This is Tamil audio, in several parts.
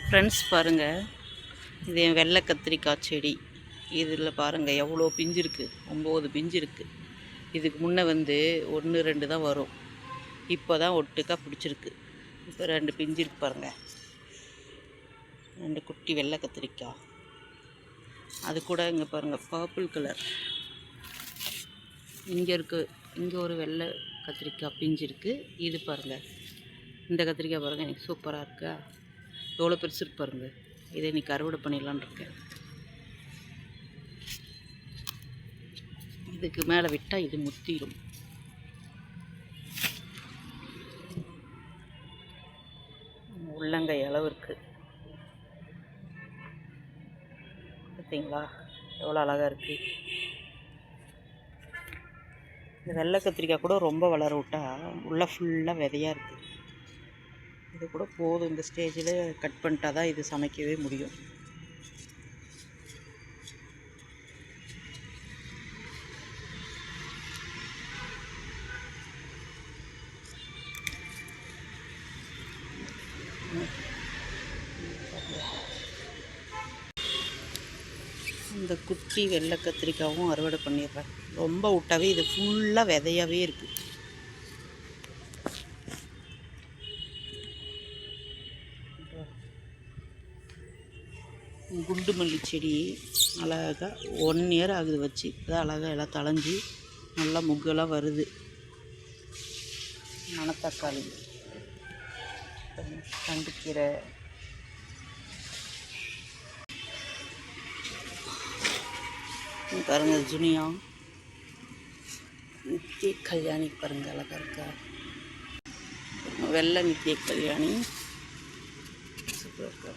ஃப்ரெண்ட்ஸ் பாருங்கள், இது என் வெள்ளை கத்திரிக்காய் செடி. இதில் பாருங்கள் எவ்வளோ பிஞ்சு இருக்குது, 9 பிஞ்சு இருக்குது. இதுக்கு முன்னே 1 2 தான் வரும். இப்போ தான் ஒட்டுக்காக பிடிச்சிருக்கு. இப்போ 2 பிஞ்சு இருக்கு பாருங்கள், 2 குட்டி வெள்ளை கத்திரிக்காய். அது கூட இங்கே பாருங்கள் பர்பிள் கலர் இங்கே இருக்குது. இங்கே ஒரு வெள்ளை கத்திரிக்காய் பிஞ்சு இருக்குது. இது பாருங்கள், இந்த கத்திரிக்காய் பாருங்கள், எனக்கு சூப்பராக இருக்கா, எவ்வளோ பெருசு இருக்கு பாருங்கள். இதை இன்றைக்கி அறுவடை பண்ணிடலான் இருக்கேன். இதுக்கு மேலே விட்டால் இது முத்திடும். உள்ளங்கை அளவு இருக்குது பார்த்தீங்களா, எவ்வளோ அழகாக இருக்குது. இந்த வெள்ளை கத்திரிக்காய் கூட ரொம்ப வளர விட்டால் உள்ளே ஃபுல்லாக விதையாக இருக்குது. இது கூட போதும், இந்த ஸ்டேஜில் கட் பண்ணிட்டா தான் இது சமைக்கவே முடியும். இந்த குட்டி வெள்ளை கத்திரிக்காயும் அறுவடை பண்ணிடுறேன். ரொம்ப விட்டாவே இது ஃபுல்லாக விதையாகவே இருக்குது. குண்டு மல்லி செடி அழகாக 1 இயர் ஆகுது வச்சு, அதான் அழகாக எல்லாம் தளைஞ்சி நல்லா முகெல்லாம் வருது. மணத்தக்காளி, தண்டுக்கீரை, பாருங்கள் ஜுனியா, நித்திய கல்யாணி பாருங்கள் அழகாக இருக்கா, வெள்ளை நித்திய கல்யாணி சூப்பராக இருக்கா.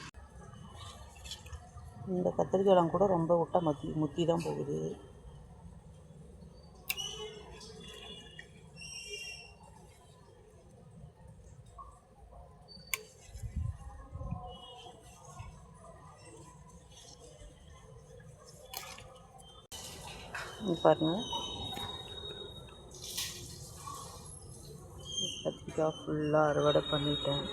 இந்த கத்திரிக்காயெலாம் கூட ரொம்ப விட்டால் முத்தி தான் போகுது. பாருங்கள், கத்திரிக்காய் ஃபுல்லாக அறுவடை பண்ணிட்டேன்.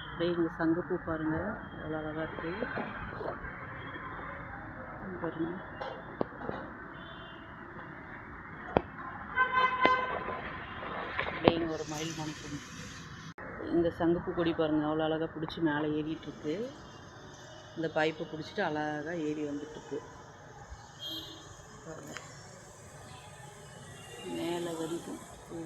அப்படியே இங்கே சங்குப்பூ பாருங்கள் எவ்வளோ அழகாக இருக்குது பாருங்கள். அப்படியே இங்கே ஒரு மயில் மணக்கும். இந்த சங்குப்பூ கொடி பாருங்கள் அவ்வளோ அழகாக பிடிச்சி மேலே ஏறிட்டுருக்கு. இந்த பைப்பை பிடிச்சிட்டு அழகாக ஏறி வந்துட்டுருக்கு பாருங்கள், மேலே வரைக்கும் பூ.